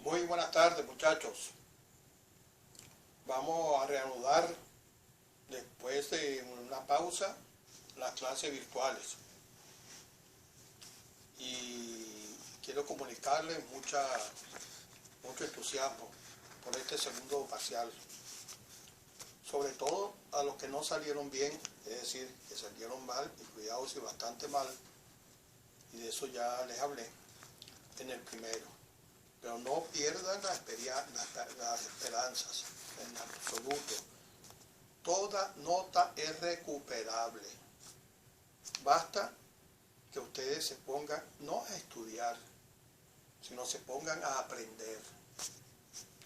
Muy buenas tardes, muchachos. Vamos a reanudar después de una pausa las clases virtuales. Y quiero comunicarles mucho entusiasmo por este segundo parcial. Sobre todo a los que no salieron bien, es decir, que salieron mal, y cuidado si bastante mal, y de eso ya les hablé en el primero. Pero no pierdan las esperanzas, en absoluto. Toda nota es recuperable. Basta que ustedes se pongan, no a estudiar, sino se pongan a aprender.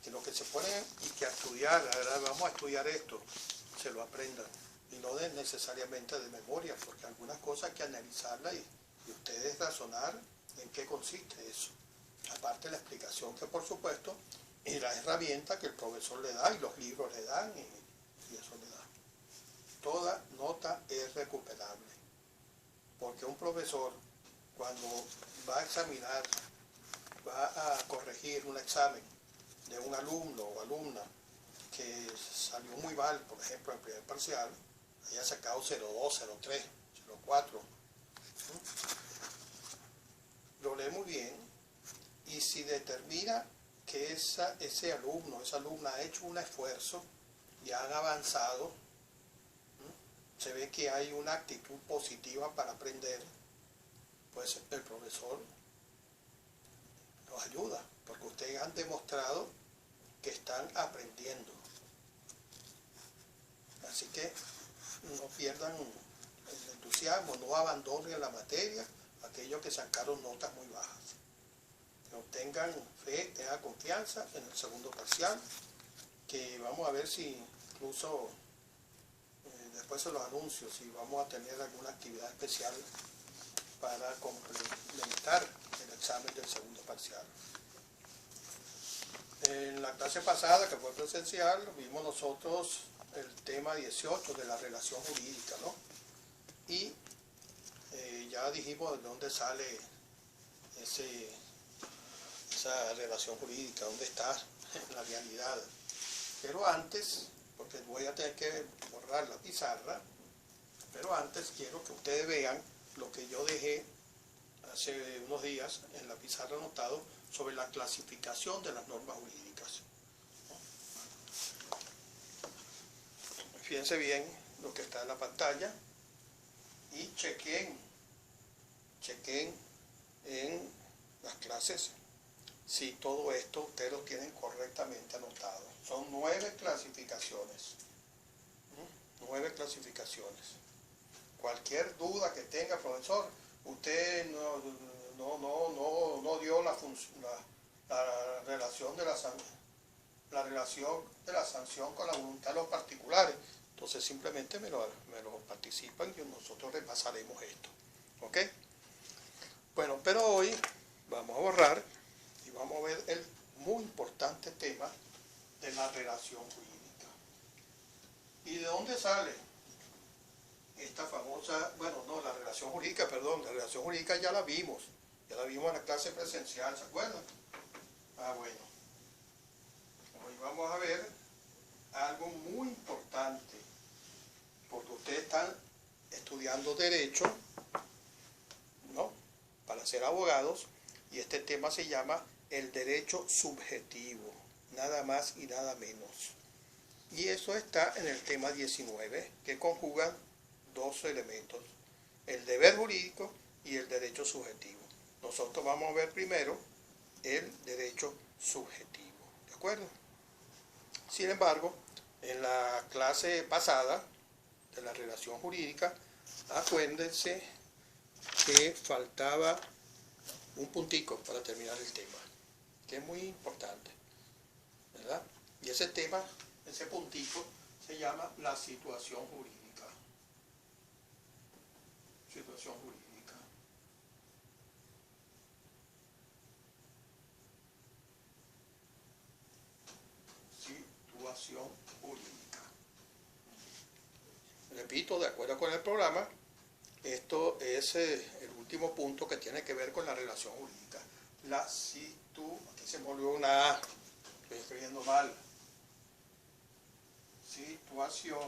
Sino que se ponen y que a estudiar, ahora vamos a estudiar esto, se lo aprendan. Y no necesariamente de memoria, porque algunas cosas hay que analizarlas y ustedes razonar en qué consiste eso. Aparte la explicación que por supuesto, y la herramienta que el profesor le da y los libros le dan y eso le da. Toda nota es recuperable, porque un profesor cuando va a examinar, va a corregir un examen de un alumno o alumna que salió muy mal, por ejemplo en el primer parcial, haya sacado 0,2, 0,3, 0,4, lo lee muy bien. Y si determina que ese alumno, esa alumna ha hecho un esfuerzo y han avanzado, se ve que hay una actitud positiva para aprender, pues el profesor los ayuda, porque ustedes han demostrado que están aprendiendo. Así que no pierdan el entusiasmo, no abandonen la materia aquellos que sacaron notas muy bajas. No tengan fe, tengan confianza en el segundo parcial, que vamos a ver si incluso después se los anuncio, si vamos a tener alguna actividad especial para complementar el examen del segundo parcial. En la clase pasada, que fue presencial, vimos nosotros el tema 18 de la relación jurídica, ¿no? Y ya dijimos de dónde sale esa relación jurídica, dónde está en la realidad. Pero antes, porque voy a tener que borrar la pizarra, pero antes quiero que ustedes vean lo que yo dejé hace unos días en la pizarra anotado sobre la clasificación de las normas jurídicas. Fíjense bien lo que está en la pantalla y chequen en las clases si todo esto ustedes lo tienen correctamente anotado. Son 9 clasificaciones. 9 clasificaciones. Cualquier duda que tenga, profesor, usted no dio la relación de la relación de la sanción con la voluntad de los particulares. Entonces simplemente me lo participan y nosotros repasaremos esto. ¿Ok? Bueno, pero hoy vamos a borrar y vamos a ver el muy importante tema de la relación jurídica. ¿Y de dónde sale esta famosa, bueno, no, la relación jurídica, perdón, la relación jurídica ya la vimos en la clase presencial, ¿se acuerdan? Ah, bueno. Hoy vamos a ver algo muy importante, porque ustedes están estudiando Derecho, ¿no?, para ser abogados, y este tema se llama el derecho subjetivo, nada más y nada menos. Y eso está en el tema 19, que conjugan dos elementos, el deber jurídico y el derecho subjetivo. Nosotros vamos a ver primero el derecho subjetivo, ¿de acuerdo? Sin embargo, en la clase pasada de la relación jurídica, acuérdense que faltaba un puntico para terminar el tema, que es muy importante, ¿verdad? Y ese tema, ese puntico, se llama la situación jurídica. Situación jurídica. Situación jurídica. Repito, de acuerdo con el programa, esto es el último punto que tiene que ver con la relación jurídica. La situación se me volvió una A, estoy escribiendo mal. Situación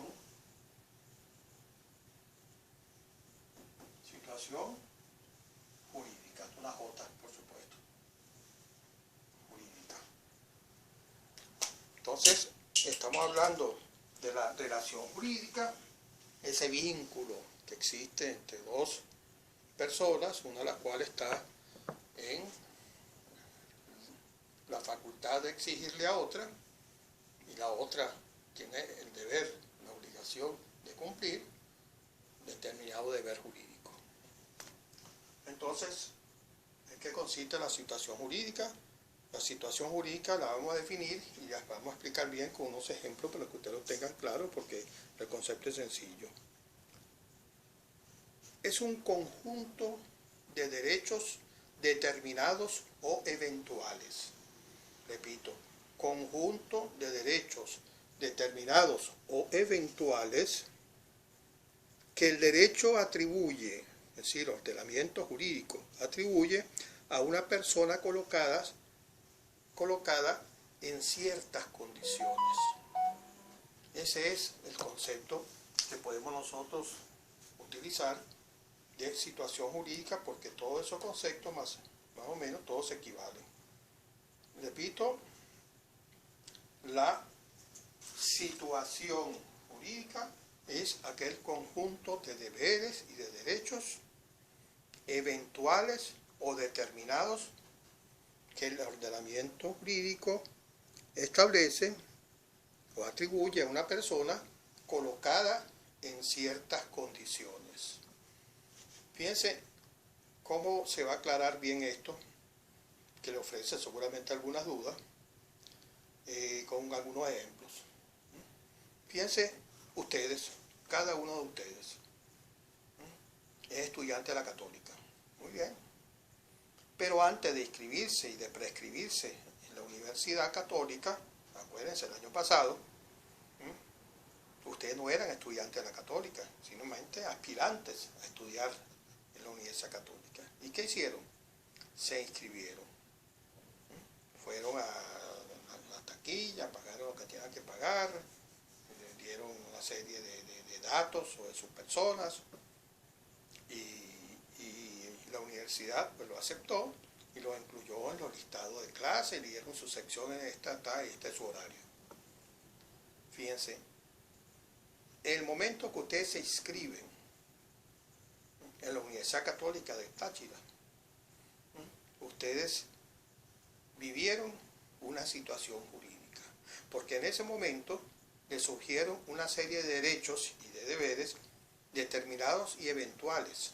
jurídica, una J, por supuesto, jurídica. Entonces, estamos hablando de la relación jurídica, ese vínculo que existe entre dos personas, una de las cuales está en la facultad de exigirle a otra, y la otra tiene el deber, la obligación de cumplir determinado deber jurídico. Entonces, ¿en qué consiste la situación jurídica? La situación jurídica la vamos a definir y la vamos a explicar bien con unos ejemplos para que ustedes lo tengan claro, porque el concepto es sencillo. Es un conjunto de derechos determinados o eventuales. Repito, conjunto de derechos determinados o eventuales que el derecho atribuye, es decir, el ordenamiento jurídico atribuye a una persona colocada en ciertas condiciones. Ese es el concepto que podemos nosotros utilizar de situación jurídica, porque todos esos conceptos más o menos todos se equivalen. Repito, la situación jurídica es aquel conjunto de deberes y de derechos eventuales o determinados que el ordenamiento jurídico establece o atribuye a una persona colocada en ciertas condiciones. Fíjense cómo se va a aclarar bien esto, que le ofrece seguramente algunas dudas, con algunos ejemplos. Fíjense ustedes, cada uno de ustedes es estudiante de la Católica, muy bien, pero antes de inscribirse y de prescribirse en la Universidad Católica, acuérdense, el año pasado, ustedes no eran estudiantes de la Católica, sino aspirantes a estudiar en la Universidad Católica. ¿Y qué hicieron? Se inscribieron. Fueron a la taquilla, pagaron lo que tenían que pagar, le dieron una serie de datos sobre sus personas y la universidad pues lo aceptó y lo incluyó en los listados de clase, le dieron sus secciones, este es su horario. Fíjense, en el momento que ustedes se inscriben en la Universidad Católica de Táchira, ustedes vivieron una situación jurídica, porque en ese momento les surgieron una serie de derechos y de deberes determinados y eventuales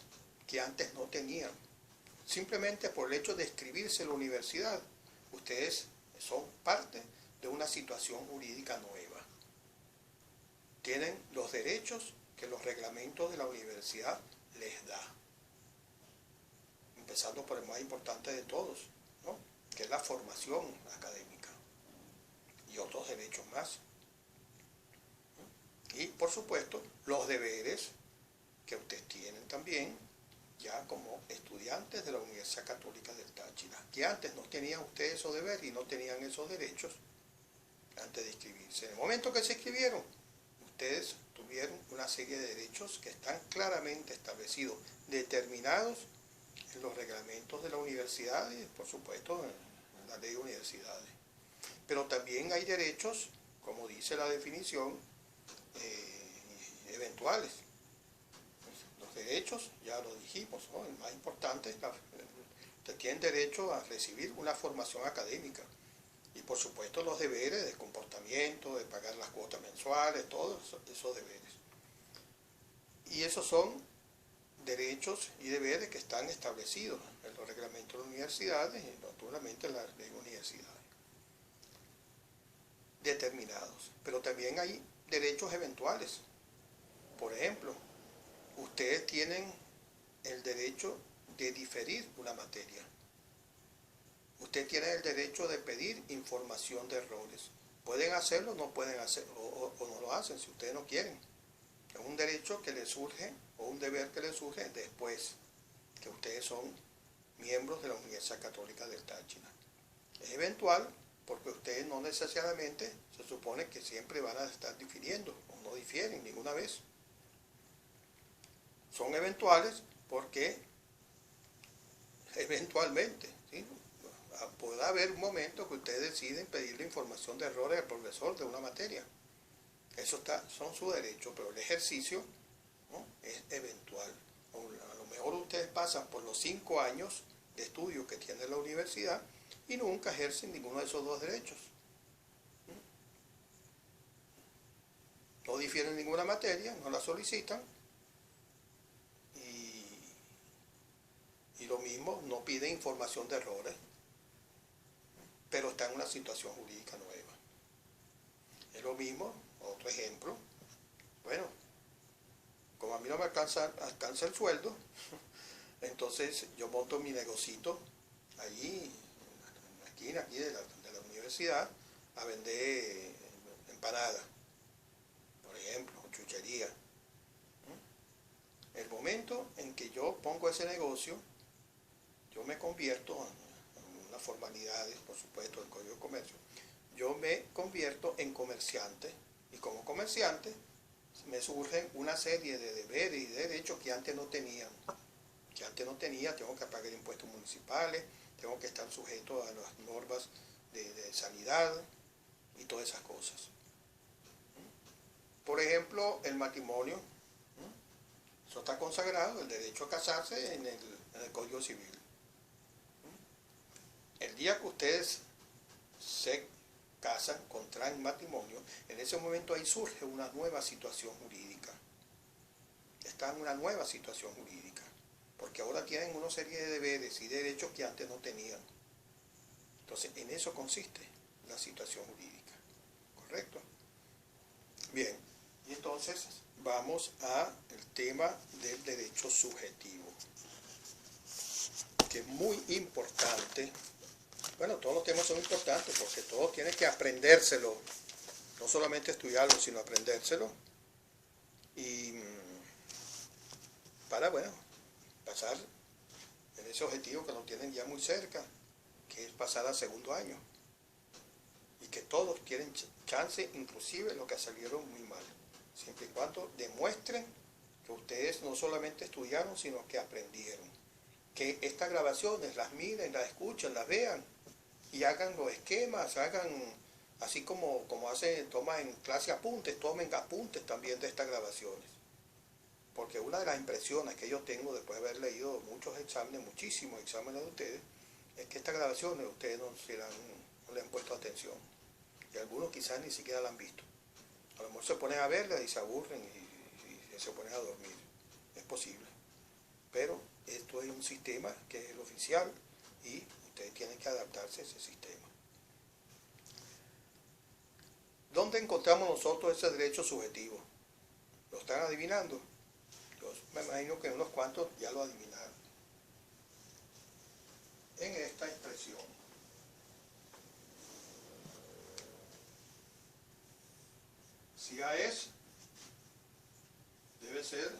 que antes no tenían. Simplemente por el hecho de inscribirse en la universidad, ustedes son parte de una situación jurídica nueva. Tienen los derechos que los reglamentos de la universidad les da. Empezando por el más importante de todos, ¿no?, que es la formación académica y otros derechos más. Y por supuesto los deberes que ustedes tienen también ya como estudiantes de la Universidad Católica del Táchira, que antes no tenían ustedes esos deberes y no tenían esos derechos antes de inscribirse. En el momento que se inscribieron, ustedes tuvieron una serie de derechos que están claramente establecidos, determinados en los reglamentos de la universidad y por supuesto en la ley de universidades. Pero también hay derechos, como dice la definición, eventuales. Los derechos, ya lo dijimos, ¿no?, el más importante es usted tiene derecho a recibir una formación académica y por supuesto los deberes de comportamiento, de pagar las cuotas mensuales, todos esos deberes. Y esos son derechos y deberes que están establecidos en los reglamentos de las universidades y naturalmente en la ley de universidades. Determinados. Pero también hay derechos eventuales. Por ejemplo, ustedes tienen el derecho de diferir una materia. Ustedes tienen el derecho de pedir información de errores. Pueden hacerlo, no pueden hacerlo, o no lo hacen si ustedes no quieren. Es un derecho que les surge, o un deber que les surge después que ustedes son miembros de la Universidad Católica del Táchira. Es eventual porque ustedes no necesariamente se supone que siempre van a estar difiriendo, o no difieren ninguna vez. Son eventuales porque eventualmente, ¿sí? Podrá haber un momento que ustedes deciden pedirle información de errores al profesor de una materia. Eso son sus derechos, pero el ejercicio, ¿no?, es eventual. A lo mejor ustedes pasan por los 5 años de estudio que tiene la universidad y nunca ejercen ninguno de esos dos derechos. No difieren en ninguna materia, no la solicitan y lo mismo, no piden información de errores, pero está en una situación jurídica nueva. Es lo mismo, otro ejemplo, bueno, como a mí no me alcanza el sueldo, entonces yo monto mi negocito allí, en la esquina aquí de la universidad, a vender empanadas, por ejemplo, chuchería. El momento en que yo pongo ese negocio, yo me convierto en unas formalidades, por supuesto, del Código de Comercio, yo me convierto en comerciante, y como comerciante me surgen una serie de deberes y derechos que antes no tenían. Tengo que pagar impuestos municipales, tengo que estar sujeto a las normas de sanidad y todas esas cosas. Por ejemplo, el matrimonio, eso está consagrado, el derecho a casarse en el Código Civil. El día que ustedes se casan, contraen matrimonio, en ese momento ahí surge una nueva situación jurídica. Está en una nueva situación jurídica, porque ahora tienen una serie de deberes y derechos que antes no tenían. Entonces, en eso consiste la situación jurídica, ¿correcto? Bien, y entonces vamos al tema del derecho subjetivo, que es muy importante. Bueno, todos los temas son importantes porque todos tienen que aprendérselo, no solamente estudiarlo, sino aprendérselo, y para, bueno, pasar en ese objetivo que lo tienen ya muy cerca, que es pasar al segundo año, y que todos tienen chance, inclusive los que salieron muy mal, siempre y cuando demuestren que ustedes no solamente estudiaron, sino que aprendieron, que estas grabaciones las miren, las escuchen, las vean, y hagan los esquemas, hagan, así como toman en clase apuntes, tomen apuntes también de estas grabaciones. Porque una de las impresiones que yo tengo después de haber leído muchos exámenes, muchísimos exámenes de ustedes, es que estas grabaciones ustedes no le han puesto atención. Y algunos quizás ni siquiera la han visto. A lo mejor se ponen a verla y se aburren y se ponen a dormir. Es posible. Pero esto es un sistema que es el oficial y ustedes tienen que adaptarse a ese sistema. ¿Dónde encontramos nosotros ese derecho subjetivo? ¿Lo están adivinando? Yo me imagino que unos cuantos ya lo adivinaron. En esta expresión. Si A es, debe ser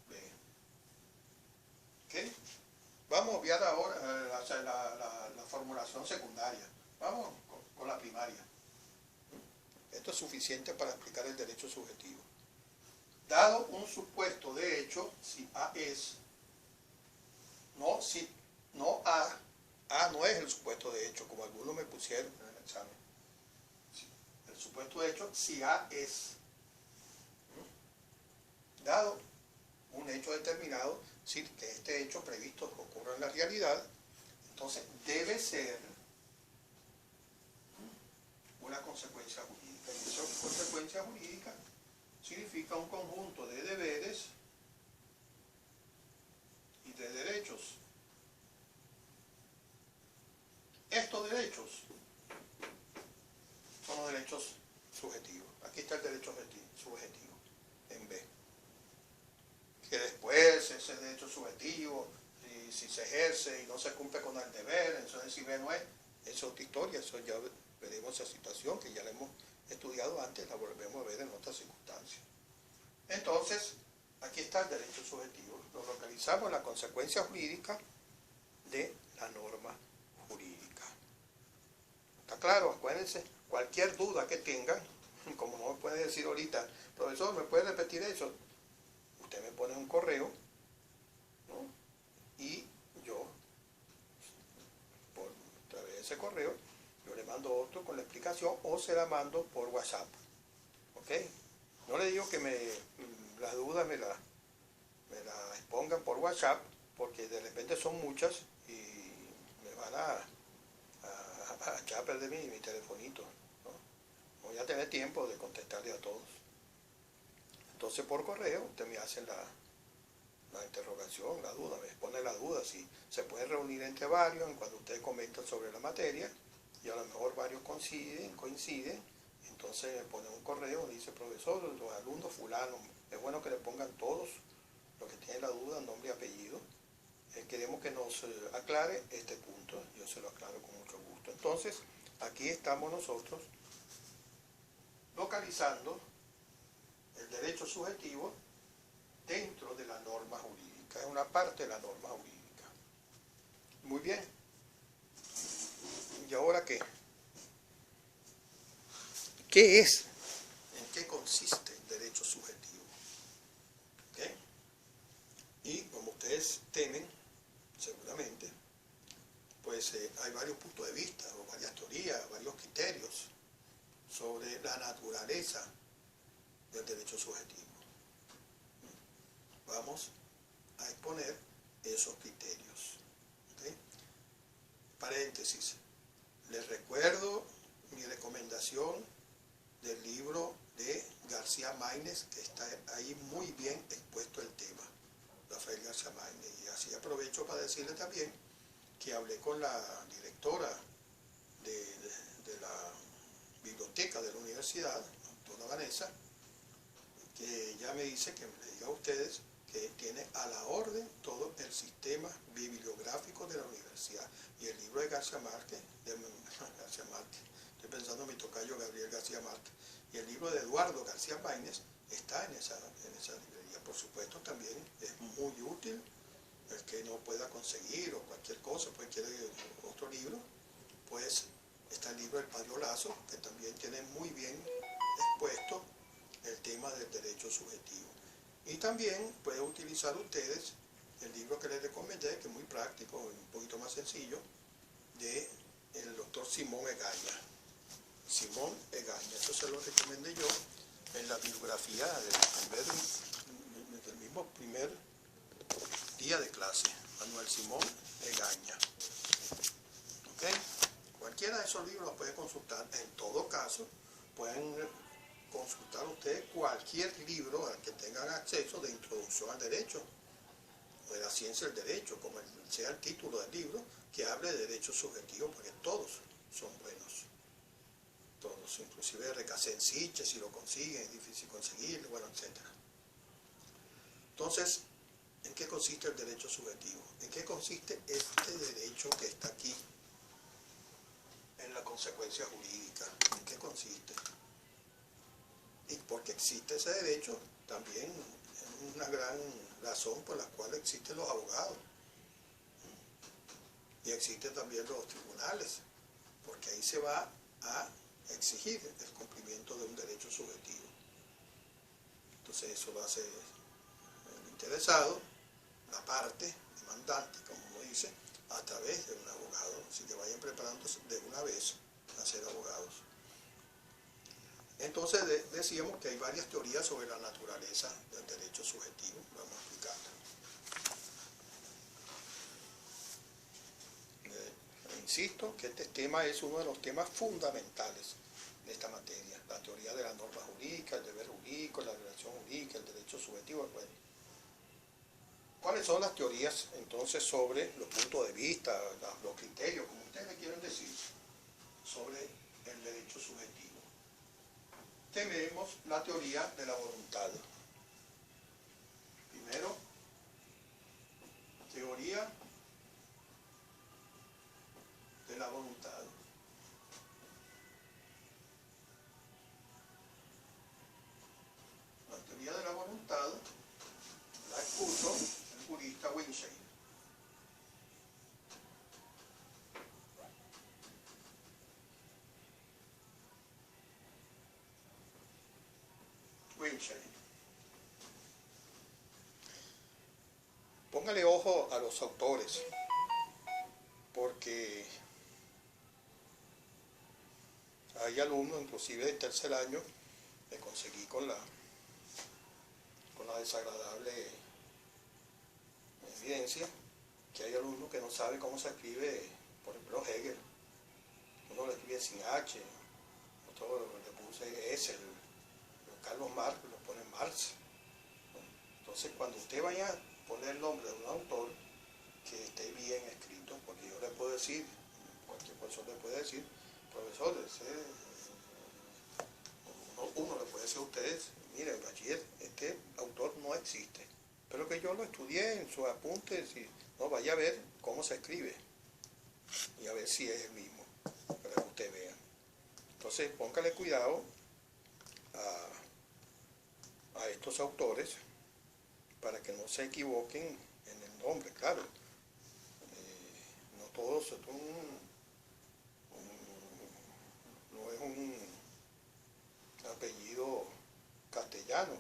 B. ¿Ok? Vamos a obviar ahora la formulación secundaria. Vamos con la primaria. Esto es suficiente para explicar el derecho subjetivo. Dado un supuesto de hecho, si A es, no A no es el supuesto de hecho, como algunos me pusieron en el examen. El supuesto de hecho, si A es, dado un hecho determinado, es decir, que este hecho previsto ocurra en la realidad, entonces debe ser una consecuencia jurídica. Y esa consecuencia jurídica significa un conjunto de deberes y de derechos. Estos derechos son los derechos subjetivos. Aquí está el derecho subjetivo, en B. Que después ese derecho subjetivo, si se ejerce y no se cumple con el deber, entonces si B no es, es otra historia, eso ya veremos esa situación que ya la hemos estudiado antes, la volvemos a ver en otras circunstancias. Entonces, aquí está el derecho subjetivo, lo localizamos en la consecuencia jurídica de la norma jurídica. ¿Está claro? Acuérdense, cualquier duda que tengan, como no me puede decir ahorita, profesor, ¿me puede repetir eso? Usted me pone un correo, ¿no? Y yo, por través de ese correo, yo le mando otro con la explicación o se la mando por WhatsApp. ¿Ok? No le digo que las dudas me la expongan por WhatsApp, porque de repente son muchas y me van a echar a perder mi telefonito, ¿no? No voy a tener tiempo de contestarle a todos. Entonces por correo usted me hace la interrogación, la duda, me expone la duda, si se puede reunir entre varios cuando ustedes comentan sobre la materia y a lo mejor varios coinciden, entonces me pone un correo, dice, profesor, los alumnos fulano, es bueno que le pongan todos los que tienen la duda, nombre y apellido. Queremos que nos aclare este punto, yo se lo aclaro con mucho gusto. Entonces, aquí estamos nosotros localizando el derecho subjetivo dentro de la norma jurídica, es una parte de la norma jurídica. Muy bien. ¿Y ahora qué? ¿Qué es? ¿En qué consiste el derecho subjetivo? ¿Okay? Y como ustedes temen, seguramente, pues hay varios puntos de vista, o varias teorías, varios criterios sobre la naturaleza del derecho subjetivo. Vamos a exponer esos criterios. ¿Okay? Paréntesis. Les recuerdo mi recomendación del libro de García Maínez, que está ahí muy bien expuesto el tema, Rafael García Maínez. Y así aprovecho para decirle también que hablé con la directora de la biblioteca de la universidad, doctora Vanessa, que ella me dice que le diga a ustedes que tiene a la orden todo el sistema bibliográfico de la universidad. Y el libro de García Márquez, estoy pensando en mi tocayo Gabriel García Márquez, y el libro de Eduardo García Maínez está en esa librería. Por supuesto, también es muy útil el que no pueda conseguir o cualquier cosa, pues quiere otro libro, pues está el libro del Padre Olazo, que también tiene muy bien expuesto el tema del derecho subjetivo. Y también pueden utilizar ustedes el libro que les recomendé, que es muy práctico, un poquito más sencillo, de el doctor Simón Egaña. Simón Egaña, eso se lo recomendé yo en la bibliografía del mismo primer día de clase, Manuel Simón Egaña. ¿Ok? Cualquiera de esos libros los puede consultar. En todo caso, pueden consultar ustedes cualquier libro al que tengan acceso de introducción al derecho, o de la ciencia del derecho, como sea el título del libro, que hable de derecho subjetivo, porque todos son buenos. Todos, inclusive Recassenciche, si lo consiguen, es difícil conseguirlo, bueno, etc. Entonces, ¿en qué consiste el derecho subjetivo? ¿En qué consiste este derecho que está aquí en la consecuencia jurídica? ¿En qué consiste? Y porque existe ese derecho, también es una gran razón por la cual existen los abogados. Y existen también los tribunales, porque ahí se va a exigir el cumplimiento de un derecho subjetivo. Entonces eso lo hace el interesado, la parte demandante, como uno dice, a través de un abogado. Así que vayan preparándose de una vez a ser abogados. Entonces decíamos que hay varias teorías sobre la naturaleza del derecho subjetivo. Vamos a explicarlas. Insisto que este tema es uno de los temas fundamentales de esta materia, la teoría de la norma jurídica, el deber jurídico, la relación jurídica, el derecho subjetivo. Bueno, ¿cuáles son las teorías entonces sobre los puntos de vista, los criterios, como ustedes le quieren decir, sobre el derecho subjetivo? Tenemos la teoría de la voluntad. Primero, teoría de la voluntad. La teoría de la voluntad la expuso el jurista Winsheim. Winchell. Póngale ojo a los autores, porque hay alumnos, inclusive de tercer año, que conseguí con la desagradable evidencia, que hay alumnos que no saben cómo se escribe, por ejemplo, Hegel. Uno lo escribe sin H, otro le puse S, Carlos Marx lo pone Marx. Entonces, cuando usted vaya a poner el nombre de un autor, que esté bien escrito, porque yo le puedo decir, cualquier profesor le puede decir, profesor, uno le puede decir a ustedes, mire, bachiller, este autor no existe, pero que yo lo estudié en sus apuntes y no, vaya a ver cómo se escribe y a ver si es el mismo, para que usted vea. Entonces, póngale cuidado a estos autores para que no se equivoquen en el nombre, claro. No todos, no es un apellido castellano,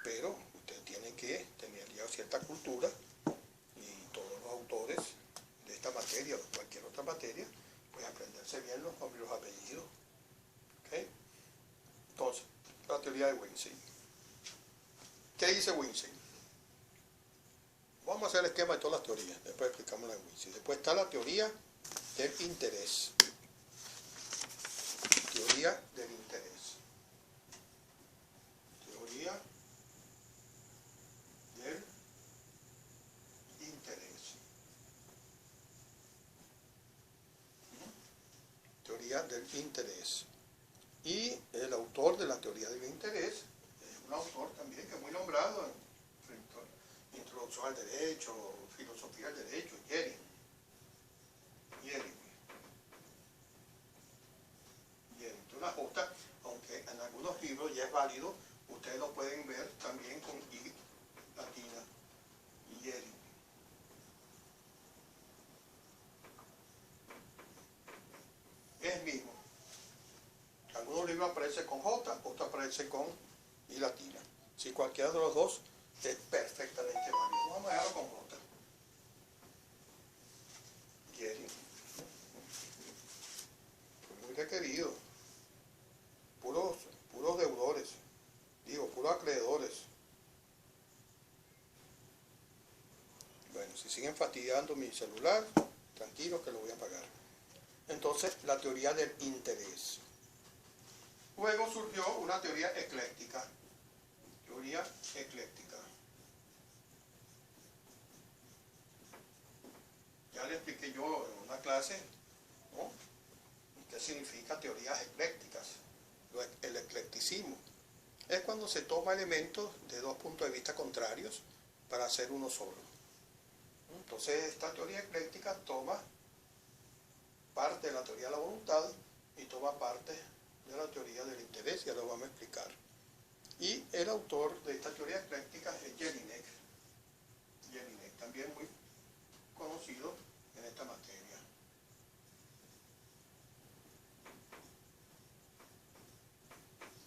pero usted tiene que tener ya cierta cultura y todos los autores de esta materia o de cualquier otra materia, pues aprenderse bien los nombres y los apellidos. ¿Okay? Entonces, la teoría de Windsor. ¿Qué dice Windsor? Vamos a hacer el esquema de todas las teorías, después explicamos la de Windsor. Después está la teoría del interés. Teoría del interés. Teoría del interés. Teoría del interés. Y el autor de la teoría del interés es un autor también que es muy nombrado en Introducción al Derecho, Filosofía del Derecho, Jering. Una J, aunque en algunos libros ya es válido, ustedes lo pueden ver también con I latina, Jering. Es mismo. Algunos libros aparecen con J, otros aparecen con I latina. Si cualquiera de los dos es perfectamente válido. Vamos a dejarlo con J. Jering. Muy requerido. Puros deudores. Puros acreedores. Bueno, si siguen fastidiando mi celular, tranquilos que lo voy a pagar. Entonces, la teoría del interés. Luego surgió una teoría ecléctica. Teoría ecléctica. Ya le expliqué yo en una clase, ¿no?, qué significa teorías eclécticas. El eclecticismo es cuando se toma elementos de dos puntos de vista contrarios para hacer uno solo. Entonces, esta teoría ecléctica toma parte de la teoría de la voluntad y toma parte de la teoría del interés, ya lo vamos a explicar. Y el autor de esta teoría ecléctica es Jelinek. Jelinek, también muy conocido en esta materia.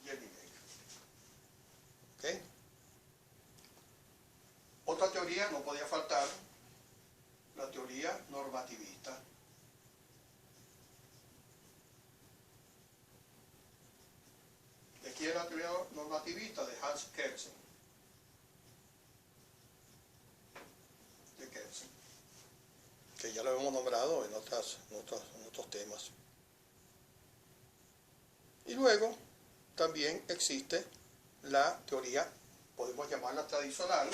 Jelinek. ¿Ok? Otra teoría no podía faltar, la teoría normativista. Aquí es la teoría normativista de Hans Kelsen. De Kelsen, que ya lo hemos nombrado en otros temas. Y luego también existe la teoría, podemos llamarla tradicional,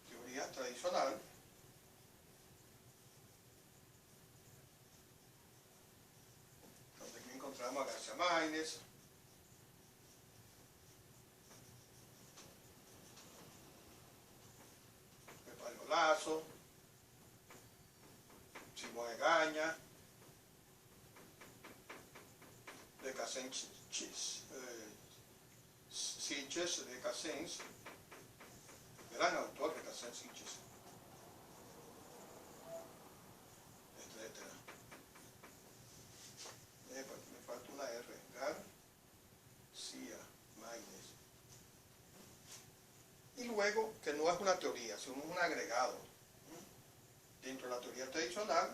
teoría tradicional, donde aquí encontramos a García Máinez, Pablo Lazo, Simón Egaña, de Casens, Sitges, de Casens, gran autor de Casens Sitges, etc. luego que no es una teoría, sino un agregado dentro de la teoría tradicional,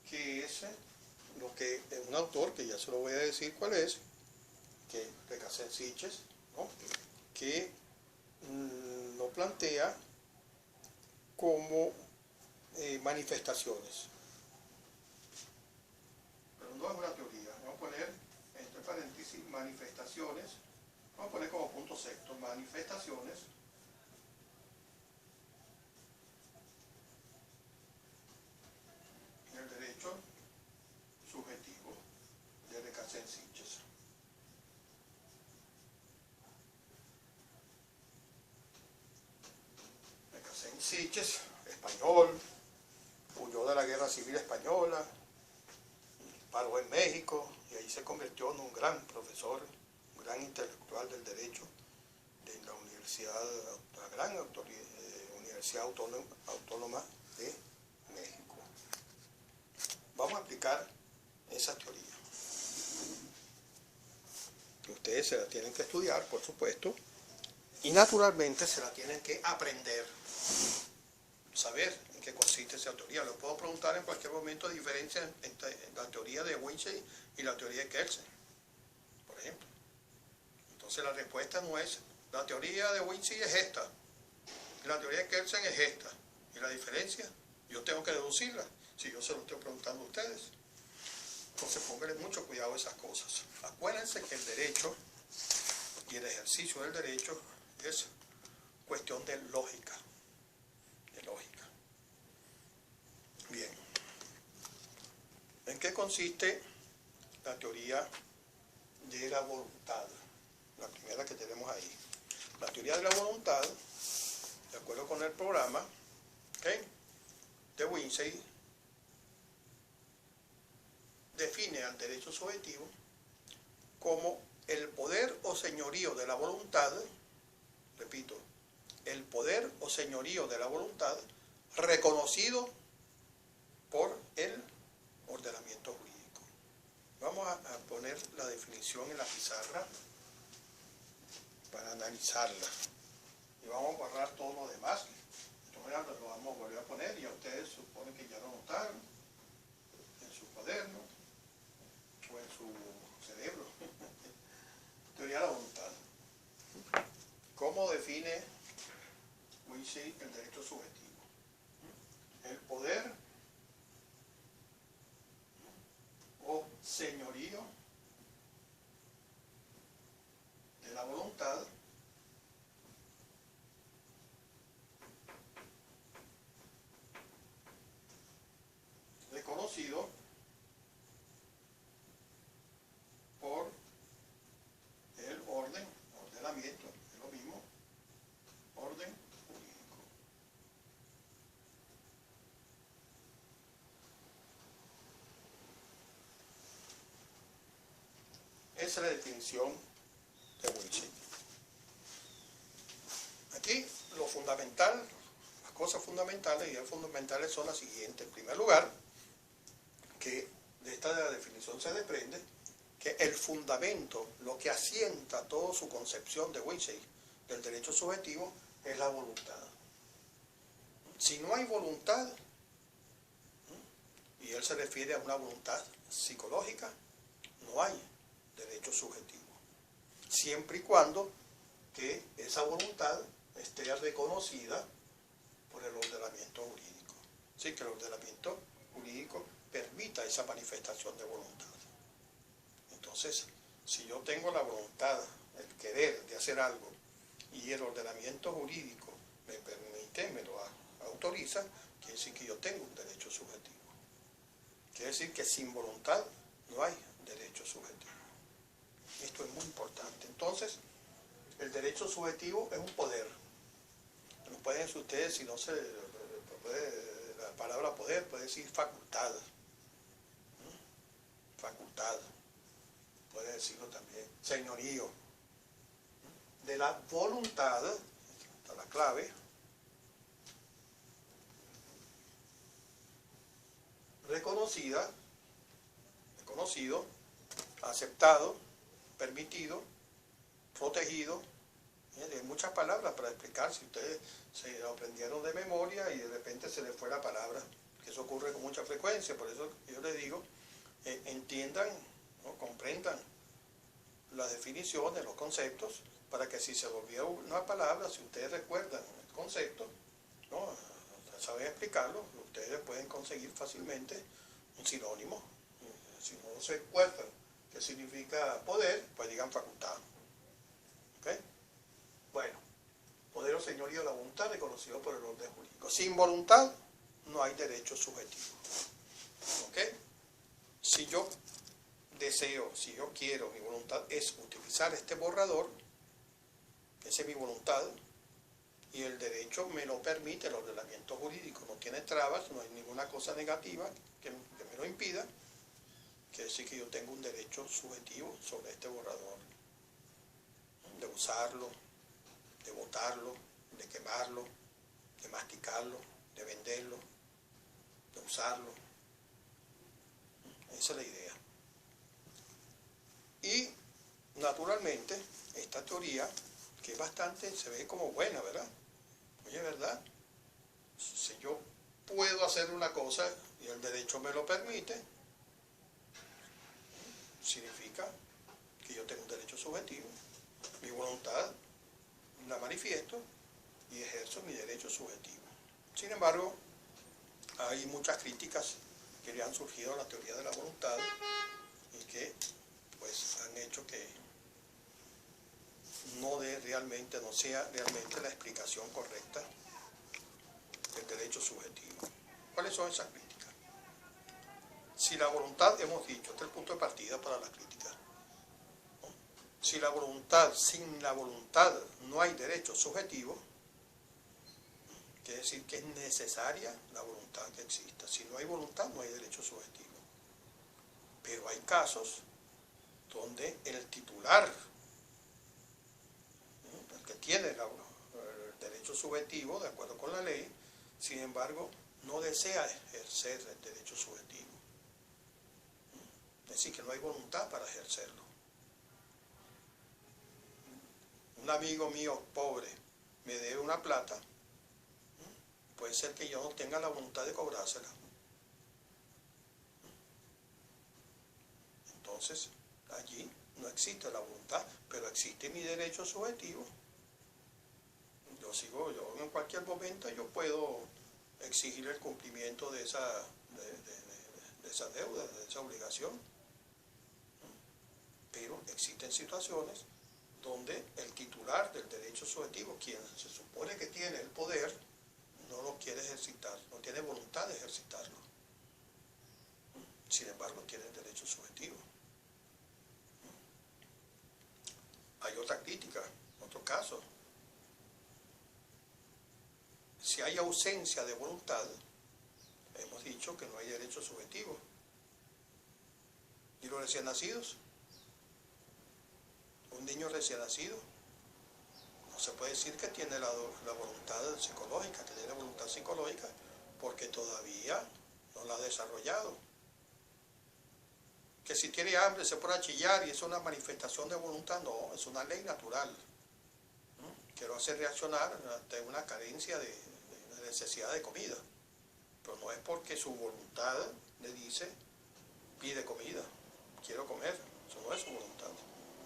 que es lo que un autor, que ya se lo voy a decir cuál es, que Recasens Sitges, ¿no? Que lo plantea como manifestaciones. Pero no es una teoría. Vamos a poner entre paréntesis manifestaciones. Vamos a poner como punto sexto manifestaciones en el derecho subjetivo de Recasens Sitges. Recasens Sitges, español, huyó de la Guerra Civil Española, paró en México y ahí se convirtió en un gran profesor, un gran intelectual del derecho de la Universidad, la gran Universidad Autónoma de México. Vamos a aplicar esa teoría. Ustedes se la tienen que estudiar, por supuesto, y naturalmente se la tienen que aprender, saber en qué consiste esa teoría. Lo puedo preguntar en cualquier momento diferencia entre la teoría de Windsay y la teoría de Kelsen, por ejemplo. Entonces la respuesta no es, la teoría de Windsay es esta, y la teoría de Kelsen es esta, y la diferencia yo tengo que deducirla, si yo se lo estoy preguntando a ustedes. Entonces pónganle mucho cuidado a esas cosas. Acuérdense que el derecho y el ejercicio del derecho es cuestión de lógica. Bien. ¿En qué consiste la teoría de la voluntad? La primera que tenemos ahí. La teoría de la voluntad, de acuerdo con el programa, ¿okay?, de Windsay, define al derecho subjetivo como el poder o señorío de la voluntad, repito, el poder o señorío de la voluntad reconocido por el ordenamiento jurídico. Vamos a poner la definición en la pizarra para analizarla. Y vamos a borrar todo lo demás. Entonces lo vamos a volver a poner y a ustedes suponen que ya lo notaron en su cuaderno o en su cerebro. Teoría de la voluntad. ¿Cómo define Windsay el derecho subjetivo? El poder o señorío de la voluntad reconocido por el ordenamiento, es lo mismo, orden jurídico. Esa es la definición de Windsay. Aquí lo fundamental, las cosas fundamentales y fundamentales son las siguientes. En primer lugar, que de esta definición se desprende que el fundamento, lo que asienta toda su concepción de Windsay del derecho subjetivo, es la voluntad. Si no hay voluntad, y él se refiere a una voluntad psicológica, no hay derecho subjetivo. Siempre y cuando que esa voluntad esté reconocida por el ordenamiento jurídico. Así que el ordenamiento jurídico permita esa manifestación de voluntad. Entonces, si yo tengo la voluntad, el querer de hacer algo, y el ordenamiento jurídico me permite, me lo autoriza, quiere decir que yo tengo un derecho subjetivo. Quiere decir que sin voluntad no hay derecho subjetivo. Esto es muy importante. Entonces, el derecho subjetivo es un poder. No pueden decir ustedes, si no se puede, la palabra poder puede decir facultad. Facultad. Puede decirlo también señorío. De la voluntad, esta es la clave, reconocido, aceptado, permitido, protegido Hay muchas palabras para explicar, si ustedes se lo aprendieron de memoria y de repente se les fue la palabra, que eso ocurre con mucha frecuencia, por eso yo les digo, entiendan, ¿no? Comprendan las definiciones, los conceptos, para que si se volvió una palabra, si ustedes recuerdan el concepto, ¿no? Saben explicarlo, ustedes pueden conseguir fácilmente un sinónimo. Si no se acuerdan qué significa poder, pues digan facultad. ¿Okay? Bueno, poder o señorío de la voluntad reconocido por el orden jurídico. Sin voluntad no hay derecho subjetivo. ¿Ok? Si yo deseo, si yo quiero, mi voluntad es utilizar este borrador, esa es mi voluntad, y el derecho me lo permite, el ordenamiento jurídico no tiene trabas, no hay ninguna cosa negativa que me lo impida, quiere decir que yo tengo un derecho subjetivo sobre este borrador, de usarlo, de botarlo, de quemarlo, de masticarlo, de venderlo, de usarlo. Esa es la idea. Y naturalmente esta teoría, que es bastante, se ve como buena, ¿verdad? Oye, ¿verdad? Si yo puedo hacer una cosa y el derecho me lo permite, significa que yo tengo un derecho subjetivo. Mi voluntad la manifiesto y ejerzo mi derecho subjetivo. Sin embargo, hay muchas críticas que le han surgido a la teoría de la voluntad y que pues han hecho que no sea realmente la explicación correcta del derecho subjetivo. ¿Cuáles son esas críticas? Si la voluntad, hemos dicho, este es el punto de partida para las críticas, ¿no? Si la voluntad, sin la voluntad no hay derecho subjetivo, quiere decir que es necesaria la voluntad que exista. Si no hay voluntad, no hay derecho subjetivo. Pero hay casos donde el titular, el que tiene el derecho subjetivo, de acuerdo con la ley, sin embargo, no desea ejercer el derecho subjetivo. Es decir, que no hay voluntad para ejercerlo. Un amigo mío pobre me debe una plata, puede ser que yo no tenga la voluntad de cobrársela. Entonces, allí no existe la voluntad, pero existe mi derecho subjetivo. Yo en cualquier momento yo puedo exigir el cumplimiento de esa deuda, de esa obligación. Pero existen situaciones donde el titular del derecho subjetivo, quien se supone que tiene el poder, no lo quiere ejercitar, no tiene voluntad de ejercitarlo. Sin embargo, tiene el derecho subjetivo. Hay otra crítica, otro caso. Si hay ausencia de voluntad, hemos dicho que no hay derecho subjetivo. ¿Y los recién nacidos? Un niño recién nacido no se puede decir que tiene la voluntad psicológica, que tiene voluntad psicológica, porque todavía no la ha desarrollado. Que si tiene hambre se pone a chillar y es una manifestación de voluntad, no, es una ley natural. Que lo hace reaccionar ante una carencia de necesidad de comida. Pero no es porque su voluntad le dice, pide comida, quiero comer, eso no es su voluntad.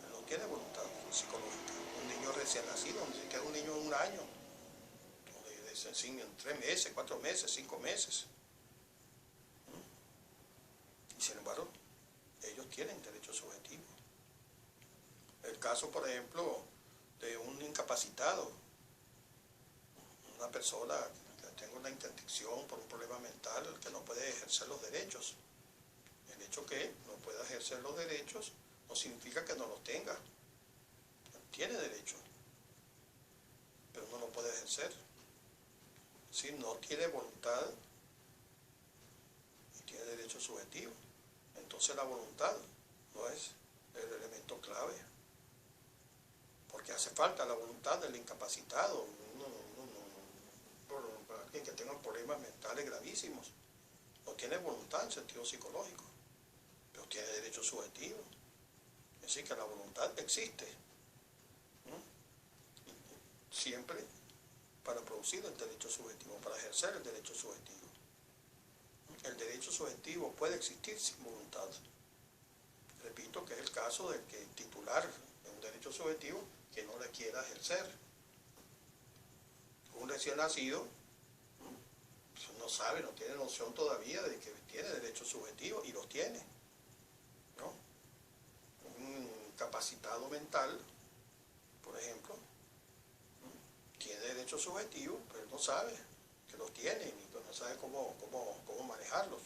Él no tiene voluntad psicológica. Un niño recién nacido, ni siquiera un niño de 1 año, en 3 meses, 4 meses, 5 meses. Y sin embargo, ellos tienen derecho subjetivo. El caso, por ejemplo, de un incapacitado, una persona que tenga una interdicción por un problema mental, que no puede ejercer los derechos. El hecho que no pueda ejercer los derechos no significa que no los tenga. Tiene derecho, pero no lo puede ejercer. Si no tiene voluntad y tiene derecho subjetivo, entonces la voluntad no es el elemento clave, porque hace falta la voluntad del incapacitado, para alguien que tenga problemas mentales gravísimos. No tiene voluntad en sentido psicológico, pero tiene derecho subjetivo. Es decir, que la voluntad existe. siempre para producir el derecho subjetivo, para ejercer el derecho subjetivo. El derecho subjetivo puede existir sin voluntad. Repito que es el caso del que titular de un derecho subjetivo que no le quiera ejercer. Un recién nacido no sabe, no tiene noción todavía de que tiene derechos subjetivos y los tiene, ¿no? Un capacitado mental, por ejemplo, tiene derechos subjetivos, pero no sabe que los tiene y no sabe cómo manejarlos.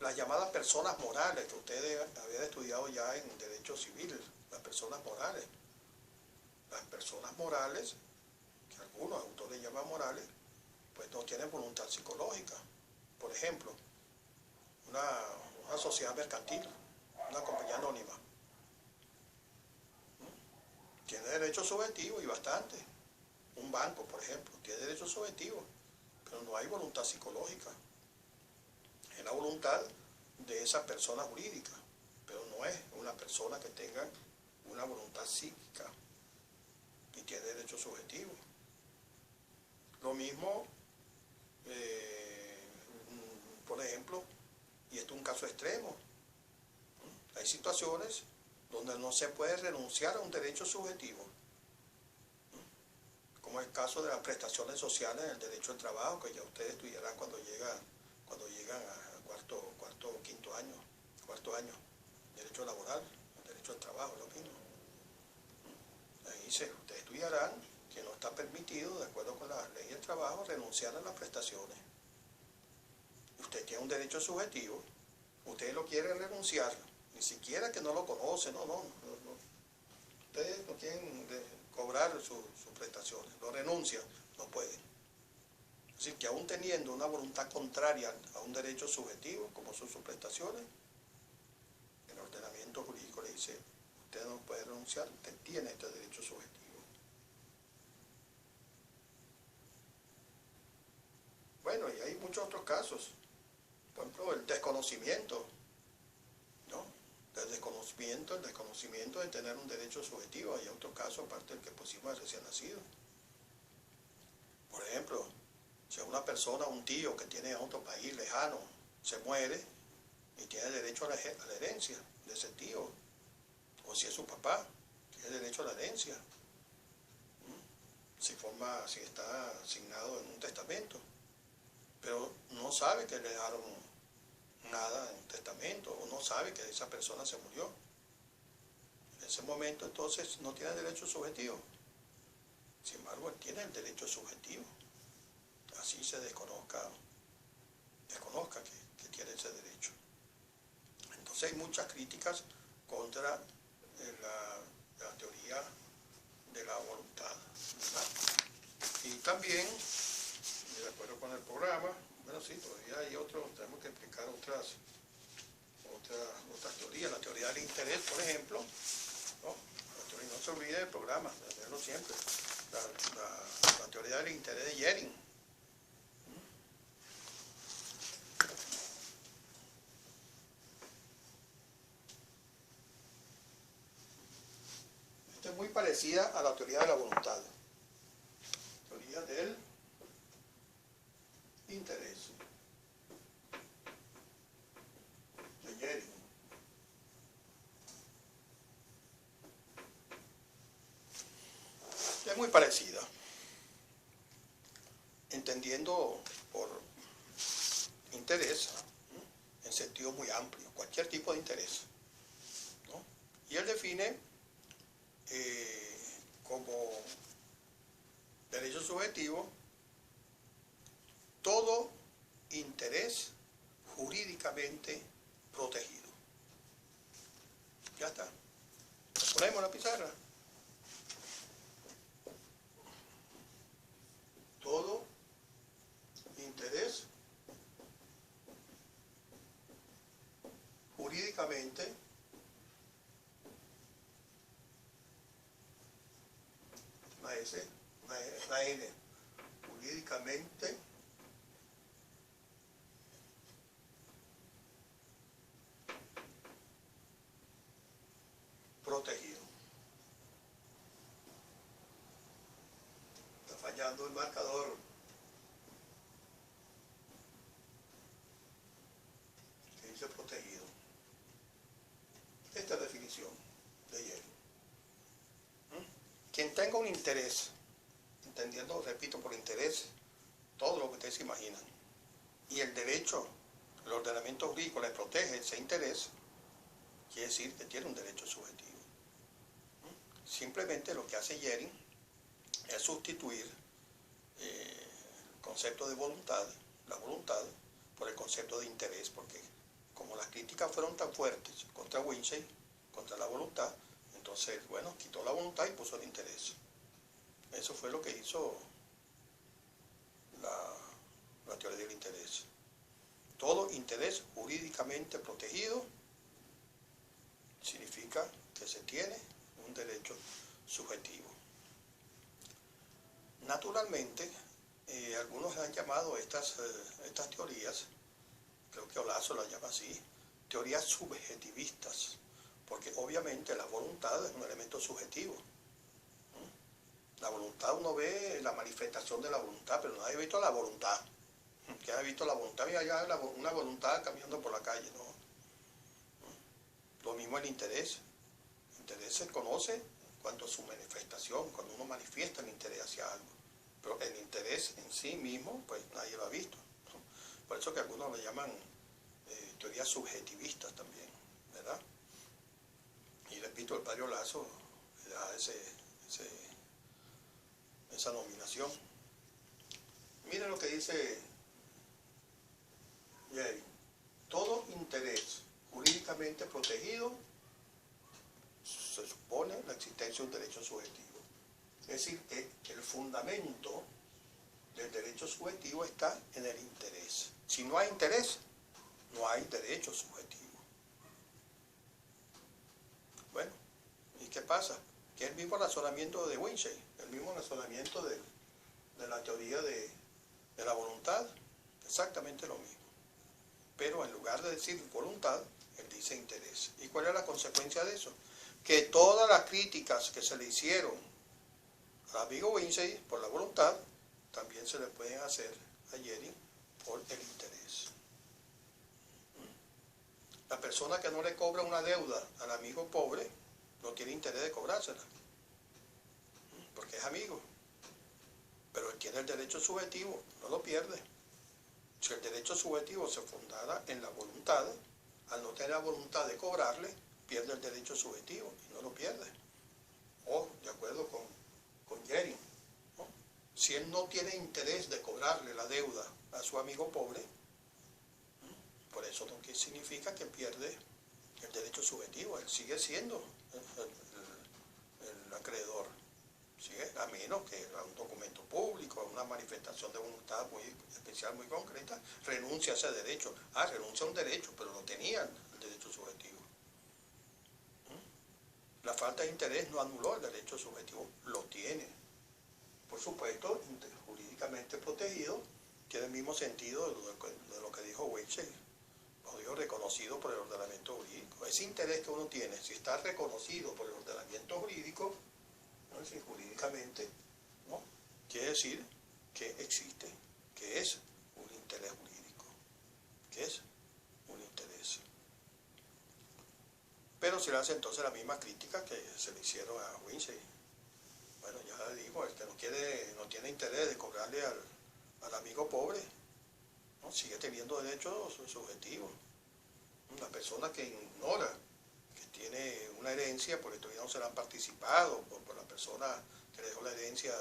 Las llamadas personas morales, que ustedes habían estudiado ya en derecho civil, las personas morales. Las personas morales, que algunos autores llaman morales, pues no tienen voluntad psicológica. Por ejemplo, una sociedad mercantil, una compañía anónima, tiene derechos subjetivos y bastante. Un banco, por ejemplo, tiene derechos subjetivos, pero no hay voluntad psicológica. Es la voluntad de esa persona jurídica, pero no es una persona que tenga una voluntad psíquica y tiene derechos subjetivos. Lo mismo, por ejemplo, y esto es un caso extremo, hay situaciones donde no se puede renunciar a un derecho subjetivo, como el caso de las prestaciones sociales en el derecho al trabajo, que ya ustedes estudiarán cuando llegan a cuarto o quinto año, derecho laboral, derecho al trabajo, lo mismo. Ahí ustedes estudiarán que no está permitido, de acuerdo con la ley del trabajo, renunciar a las prestaciones. Usted tiene un derecho subjetivo, usted lo quiere renunciar, ni siquiera que no lo conoce, no. Ustedes no quieren cobrar sus prestaciones, lo renuncian, no pueden. Es decir, que aún teniendo una voluntad contraria a un derecho subjetivo, como son sus prestaciones, el ordenamiento jurídico le dice, usted no puede renunciar, usted tiene este derecho subjetivo. Bueno, y hay muchos otros casos. Por ejemplo, el desconocimiento, ¿no? El desconocimiento de tener un derecho subjetivo. Hay otro caso aparte del que pusimos de recién nacido. Por ejemplo, si una persona, un tío que tiene en otro país lejano, se muere y tiene derecho a la herencia de ese tío, o si es su papá, tiene derecho a la herencia, si está asignado en un testamento, pero no sabe que le dejaron nada en un testamento, o no sabe que esa persona se murió. En ese momento entonces no tiene derecho subjetivo. Sin embargo, él tiene el derecho subjetivo. Así se desconozca que tiene ese derecho. Entonces hay muchas críticas contra la teoría de la voluntad, ¿verdad? Y también, de acuerdo con el programa, bueno, sí, todavía hay tenemos que explicar otras teorías. La teoría del interés, por ejemplo, ¿no? No se olvide del programa, de verlo siempre. La teoría del interés de Jering. Esta es muy parecida a la teoría de la voluntad. Teoría del interés de Jering. Es muy parecida, entendiendo por interés en sentido muy amplio, cualquier tipo de interés, ¿no? Y él define como derecho subjetivo todo interés jurídicamente protegido. Ya está. Lo ponemos en la pizarra. Todo interés jurídicamente una S, una N, jurídicamente protegido. fallando el marcador. Que dice protegido. Esta es la definición de Yeri. Quien tenga un interés, entendiendo, repito, por interés, todo lo que ustedes se imaginan, y el derecho, el ordenamiento jurídico le protege ese interés, quiere decir que tiene un derecho subjetivo. Simplemente lo que hace Yeri es sustituir el concepto de voluntad, la voluntad, por el concepto de interés, porque como las críticas fueron tan fuertes contra Winshey, contra la voluntad, entonces, bueno, quitó la voluntad y puso el interés. Eso fue lo que hizo la teoría del interés. Todo interés jurídicamente protegido significa que se tiene un derecho subjetivo. Naturalmente, algunos han llamado estas teorías, creo que Olazo las llama así, teorías subjetivistas, porque obviamente la voluntad es un elemento subjetivo. La voluntad, uno ve la manifestación de la voluntad, pero nadie ha visto la voluntad. ¿Quién ha visto la voluntad? Mira, ya una voluntad caminando por la calle, ¿no? Lo mismo el interés. El interés se conoce en cuanto a su manifestación, cuando uno manifiesta el interés hacia algo. Pero el interés en sí mismo, pues nadie lo ha visto, ¿no? Por eso que algunos le llaman teorías subjetivistas también, ¿verdad? Y repito, el padre Olazo le da esa nominación. Miren lo que dice Yeri. Todo interés jurídicamente protegido se supone la existencia de un derecho subjetivo. Es decir, que el fundamento del derecho subjetivo está en el interés. Si no hay interés, no hay derecho subjetivo. Bueno, ¿y qué pasa? Que es el mismo razonamiento de Winshey, el mismo razonamiento de la teoría de la voluntad, exactamente lo mismo. Pero en lugar de decir voluntad, él dice interés. ¿Y cuál es la consecuencia de eso? Que todas las críticas que se le hicieron al amigo Winshey por la voluntad, también se le pueden hacer a Yeri por el interés. La persona que no le cobra una deuda al amigo pobre no tiene interés de cobrársela, porque es amigo. Pero él tiene el derecho subjetivo, no lo pierde. Si el derecho subjetivo se fundara en la voluntad, al no tener la voluntad de cobrarle, pierde el derecho subjetivo y no lo pierde. O, de acuerdo con Yeri, ¿no? Si él no tiene interés de cobrarle la deuda a su amigo pobre, por eso no significa que pierde el derecho subjetivo, él sigue siendo el acreedor. ¿Sigue? A menos que a un documento público, a una manifestación de voluntad muy especial, muy concreta, renuncia a ese derecho. Renuncia a un derecho, pero no tenía el derecho subjetivo. La falta de interés no anuló el derecho subjetivo, lo tiene. Por supuesto, jurídicamente protegido, tiene el mismo sentido de lo que dijo Winshey, lo dijo reconocido por el ordenamiento jurídico. Ese interés que uno tiene, si está reconocido por el ordenamiento jurídico, ¿no? Si jurídicamente, ¿no? Quiere decir que existe, que es un interés jurídico, que es un interés. Pero se le hace entonces la misma crítica que se le hicieron a Winshey. Bueno, ya le digo, el que no tiene interés de cobrarle al amigo pobre, ¿no? Sigue teniendo derechos subjetivos. Una persona que ignora que tiene una herencia porque todavía no se la han participado, por la persona que le dejó la herencia,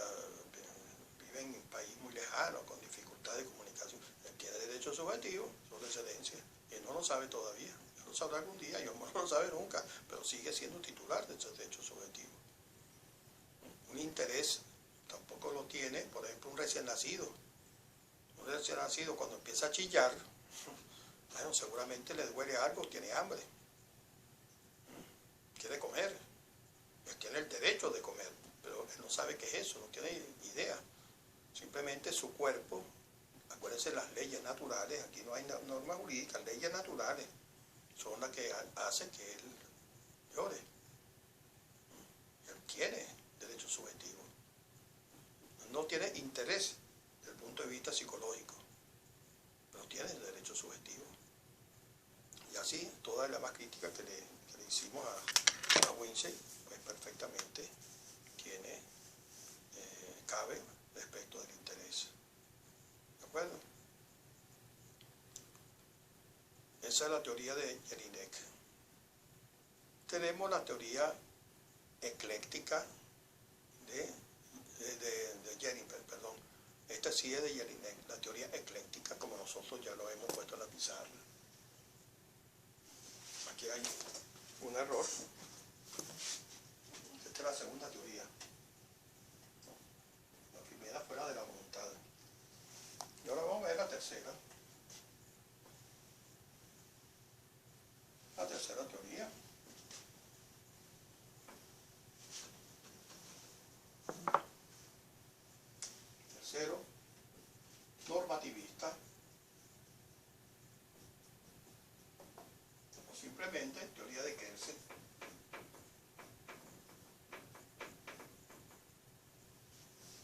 vive en un país muy lejano, con dificultad de comunicación, él tiene derecho subjetivo sobre esa herencia, y él no lo sabe todavía, él lo sabrá algún día, yo no lo sabe nunca, pero sigue siendo titular de ese derecho subjetivo. Un interés tampoco lo tiene, por ejemplo, un recién nacido. Un recién nacido cuando empieza a chillar, bueno, seguramente le duele algo, tiene hambre, quiere comer, él tiene el derecho de comer, pero él no sabe qué es eso, no tiene idea. Simplemente su cuerpo, acuérdense las leyes naturales, aquí no hay normas jurídicas, leyes naturales son las que hacen que él llore. Él tiene derecho subjetivo. No tiene interés desde el punto de vista psicológico, pero tiene el derecho subjetivo. Y así, toda la más crítica que le hicimos a Winshey, pues perfectamente cabe respecto del interés. ¿De acuerdo? Esa es la teoría de Jelinek. Tenemos la teoría ecléctica de Jelinek, perdón. Esta sí es de Jelinek, la teoría ecléctica, como nosotros ya lo hemos puesto en la pizarra. Aquí hay un error. Esta es la segunda teoría. La primera fue la de la voluntad. Y ahora vamos a ver la tercera. La tercera teoría. Tercero, normativista. O simplemente teoría de Kelsen.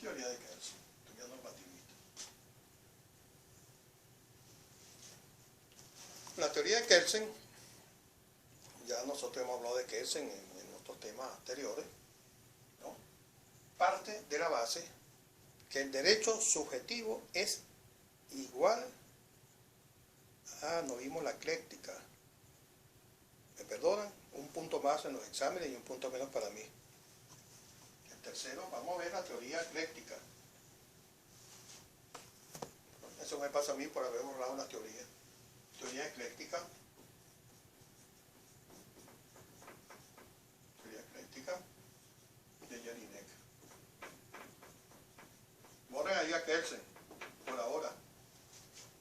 Teoría de Kelsen, teoría normativista. La teoría de Kelsen, ya nosotros hemos hablado de Kelsen en otros temas anteriores, ¿no? Parte de la base que el derecho subjetivo es igual a, no vimos la ecléctica, me perdonan, un punto más en los exámenes y un punto menos para mí. El tercero, vamos a ver la teoría ecléctica. Eso me pasa a mí por haber borrado la teoría. Teoría ecléctica. Teoría ecléctica de Jelinek. Borren ahí a Kelsen, por ahora.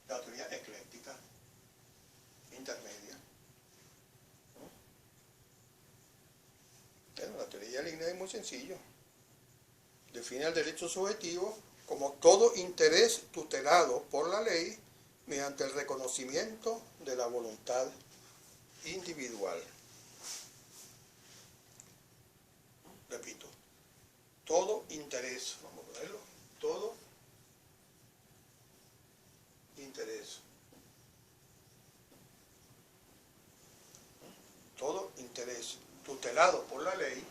La teoría ecléctica intermedia. Bueno, la teoría de Jelinek es muy sencillo. Define el derecho subjetivo como todo interés tutelado por la ley mediante el reconocimiento de la voluntad individual. Repito, todo interés, vamos a verlo, todo interés. Todo interés tutelado por la ley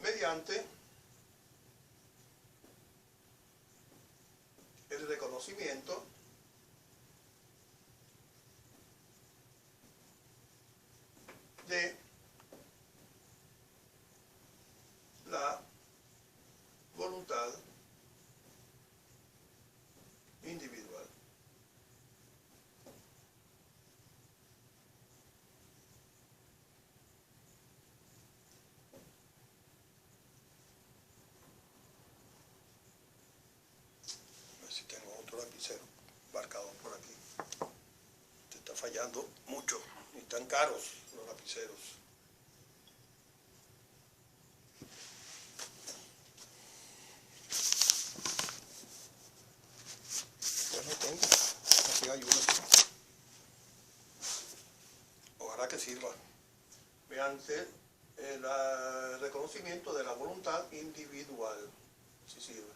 mediante el reconocimiento de la voluntad individual. A ver si tengo otro lapicero marcado por aquí. Te está fallando mucho y están caros los lapiceros. Pues no tengo, aquí hay uno. Ojalá que sirva. Mediante el reconocimiento de la voluntad individual, si sirve.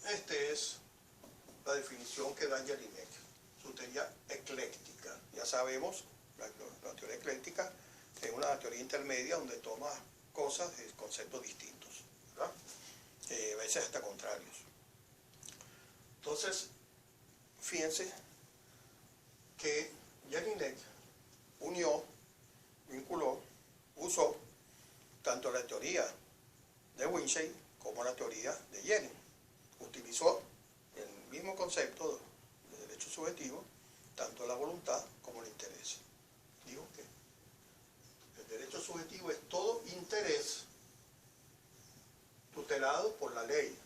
Esta es la definición que da Jelinek, su teoría ecléctica. Ya sabemos, la teoría ecléctica es una teoría intermedia donde toma cosas, conceptos distintos, ¿verdad? A veces hasta contrarios. Entonces, fíjense que Jelinek vinculó, usó tanto la teoría de Winshey como la teoría de Jelinek. Utilizó el mismo concepto de derecho subjetivo, tanto la voluntad como el interés. Digo que el derecho subjetivo es todo interés tutelado por la ley,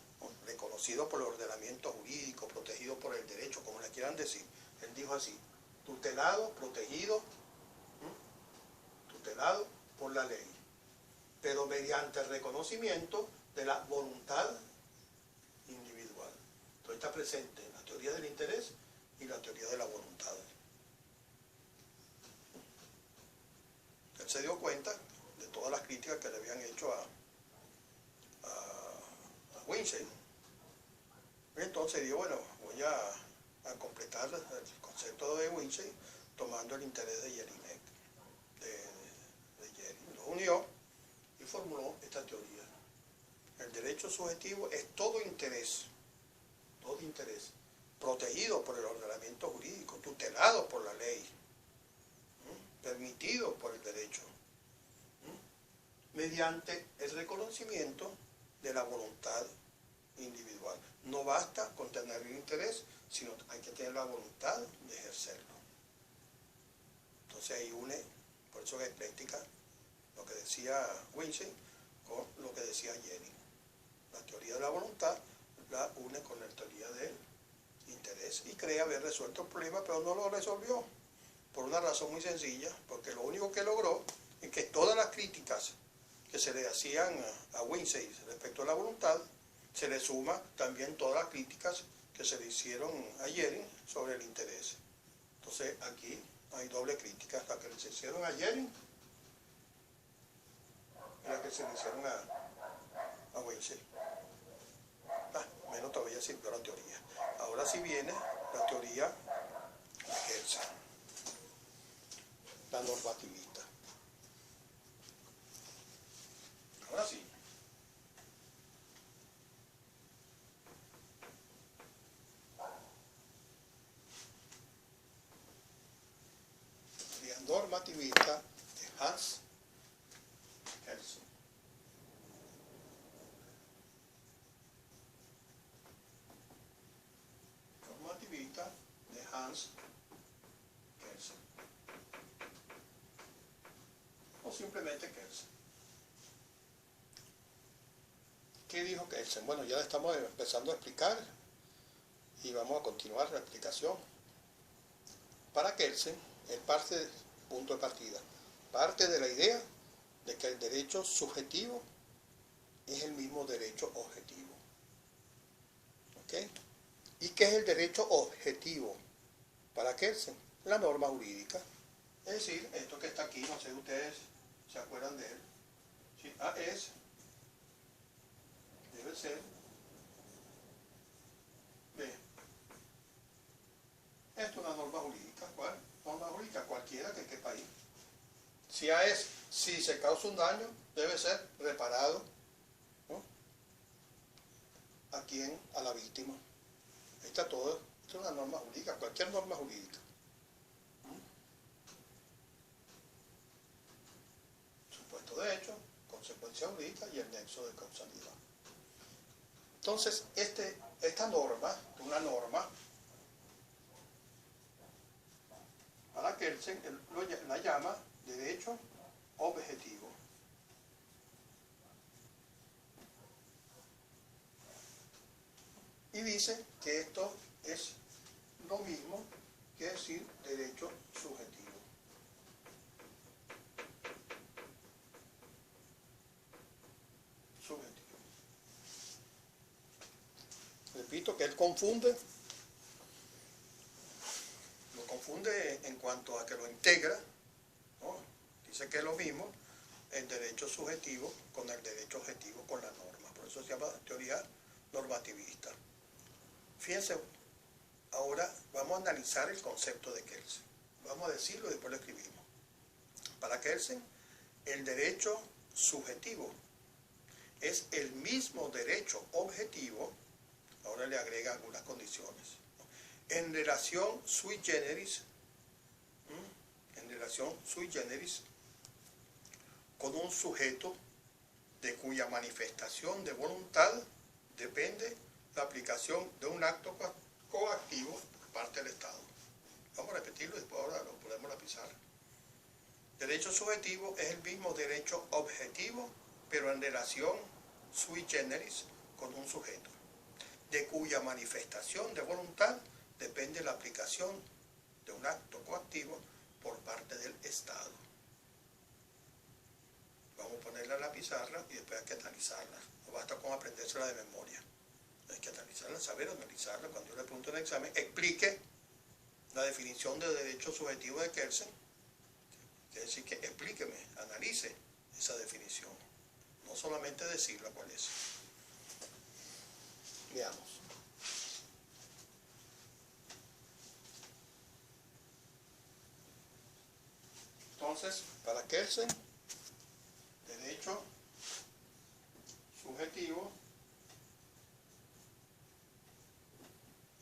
reconocido por el ordenamiento jurídico, protegido por el derecho, como le quieran decir. Él dijo así, tutelado, protegido, tutelado por la ley, pero mediante el reconocimiento de la voluntad individual. Entonces está presente la teoría del interés y la teoría de la voluntad. crítica que le habían hecho a Winshey. Entonces digo, bueno, voy a completar el concepto de Winshey tomando el interés de Jelinek, de Jelinek. Lo unió y formuló esta teoría. El derecho subjetivo es todo interés, protegido por el ordenamiento jurídico, tutelado por la ley, permitido por el derecho, mediante el reconocimiento de la voluntad individual. No basta con tener el interés, sino hay que tener la voluntad de ejercerlo. Entonces ahí une, por eso es ecléctica, lo que decía Winshey con lo que decía Jelinek. La teoría de la voluntad la une con la teoría del interés y cree haber resuelto el problema, pero no lo resolvió por una razón muy sencilla, porque lo único que logró es que todas las críticas que se le hacían a Winshey respecto a la voluntad, se le suma también todas las críticas que se le hicieron a Jelinek sobre el interés. Entonces aquí hay doble crítica, la que se hicieron a Jelinek y la que se le hicieron a Winshey. Menos todavía sirvió la teoría. Ahora sí viene la teoría de Kelsen, la normativista. Ahora sí. La normativista de Hans Kelsen. Normativista de Hans Kelsen. O simplemente Kelsen. ¿Qué dijo Kelsen? Bueno, ya estamos empezando a explicar y vamos a continuar la explicación. Para Kelsen, el punto de partida, parte de la idea de que el derecho subjetivo es el mismo derecho objetivo. ¿Ok? ¿Y qué es el derecho objetivo? Para Kelsen, la norma jurídica. Es decir, esto que está aquí, no sé si ustedes se acuerdan de él. Si A es, debe ser B. Esto es una norma jurídica. ¿Cuál? Norma jurídica cualquiera que quepa ahí. Si A es, si se causa un daño, debe ser reparado, ¿no? ¿A quién? A la víctima. Ahí está todo. Esto es una norma jurídica, cualquier norma jurídica. Supuesto de hecho, consecuencia jurídica y el nexo de causalidad. Entonces, esta norma, una norma, para Kelsen la llama derecho objetivo. Y dice que esto es lo mismo que decir derecho subjetivo. Repito que él lo confunde en cuanto a que lo integra, ¿no? Dice que es lo mismo el derecho subjetivo con el derecho objetivo con la norma, por eso se llama teoría normativista. Fíjense, ahora vamos a analizar el concepto de Kelsen. Vamos a decirlo y después lo escribimos. Para Kelsen, el derecho subjetivo es el mismo derecho objetivo, ahora le agrega algunas condiciones, en relación sui generis, con un sujeto de cuya manifestación de voluntad depende la aplicación de un acto coactivo por parte del Estado. Vamos a repetirlo y después ahora lo ponemos en la pizarra. Derecho subjetivo es el mismo derecho objetivo, pero en relación sui generis con un sujeto, de cuya manifestación de voluntad depende la aplicación de un acto coactivo por parte del Estado. Vamos a ponerla en la pizarra y después hay que analizarla. No basta con aprendérsela de memoria. Hay que analizarla, saber analizarla. Cuando yo le pregunto en el examen, explique la definición de derecho subjetivo de Kelsen. Quiere decir que explíqueme, analice esa definición. No solamente decirla cuál es. Veamos. Entonces, para Kelsen, derecho subjetivo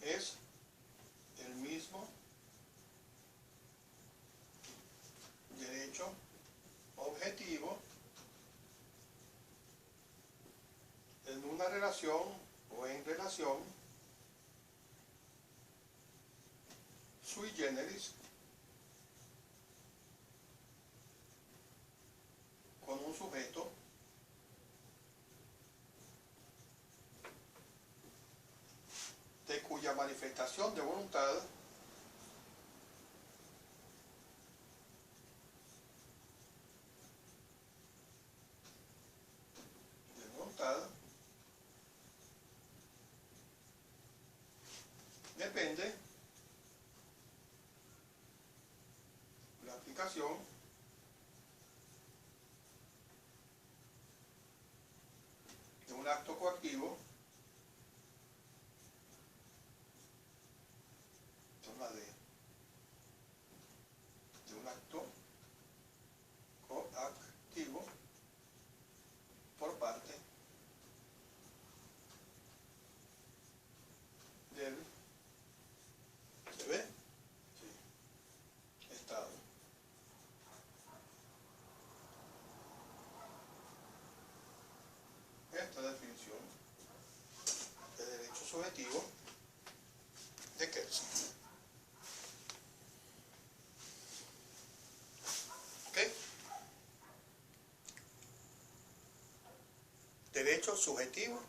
es el mismo derecho objetivo en una relación o en relación sui generis con un sujeto de cuya manifestación de voluntad depende la aplicación de un acto coactivo, toma de un acto coactivo por parte del ¿se ve? Sí. Estado. Esta definición de derecho subjetivo de Kelsen. ¿Ok? Derecho subjetivo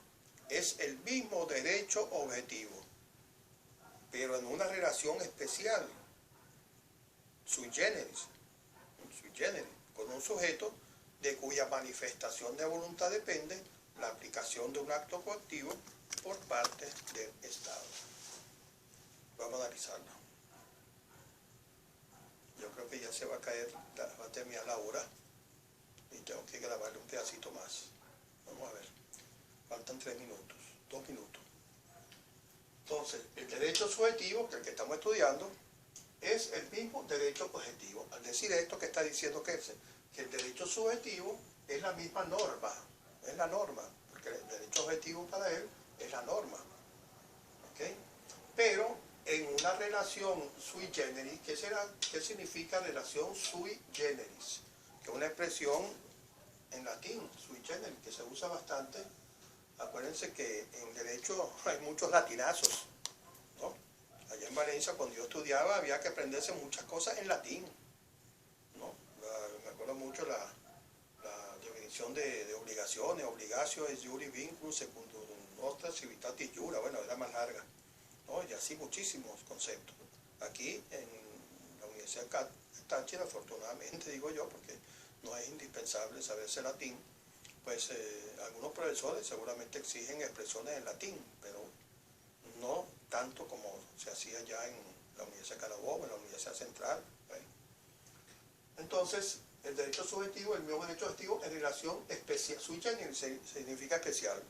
es el mismo derecho objetivo, pero en una relación especial, sui generis, con un sujeto de cuya manifestación de voluntad depende la aplicación de un acto coactivo por parte del Estado. Vamos a analizarlo. Yo creo que ya se va a caer, va a terminar la hora y tengo que grabarle un pedacito más. Vamos a ver. Faltan 3 minutos, 2 minutos. Entonces, el derecho subjetivo, que el que estamos estudiando, es el mismo derecho objetivo. Al decir esto, ¿qué está diciendo Kelsen? Que el derecho subjetivo es la misma norma, es la norma, porque el derecho objetivo para él es la norma. ¿Okay? Pero en una relación sui generis, ¿qué significa relación sui generis? Que es una expresión en latín, sui generis, que se usa bastante. Acuérdense que en derecho hay muchos latinazos, ¿no? Allá en Valencia, cuando yo estudiaba, había que aprenderse muchas cosas en latín, ¿no? Me acuerdo mucho la definición de obligaciones, obligatio es iuri vinculum secundum nostra civitatis iura, bueno, era más larga, ¿no? Y así muchísimos conceptos. Aquí en la Universidad Táchira, afortunadamente digo yo, porque no es indispensable saberse latín, pues algunos profesores seguramente exigen expresiones en latín, pero no tanto como se hacía ya en la Universidad de Carabobo, en la Universidad Central. Bueno. Entonces, el derecho subjetivo, el mismo derecho objetivo en relación especial, sui generis significa especial.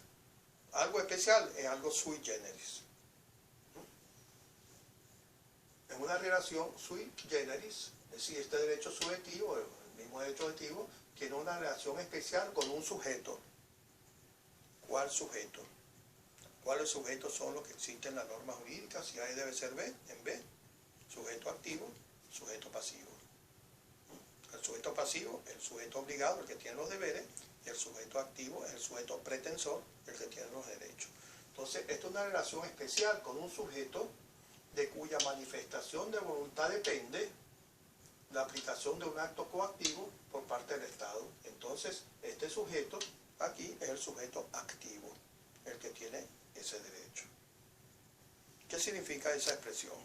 Algo especial es algo sui generis. En una relación sui generis, es decir, este derecho subjetivo, el mismo derecho objetivo, tiene una relación especial con un sujeto. ¿Cuál sujeto? ¿Cuáles sujetos son los que existen en la norma jurídica? Si A debe ser B, en B. Sujeto activo, sujeto pasivo. El sujeto pasivo es el sujeto obligado, el que tiene los deberes, y el sujeto activo es el sujeto pretensor, el que tiene los derechos. Entonces, esto es una relación especial con un sujeto de cuya manifestación de voluntad depende la aplicación de un acto coactivo por parte del Estado. Entonces, este sujeto aquí es el sujeto activo, el que tiene ese derecho. ¿Qué significa esa expresión?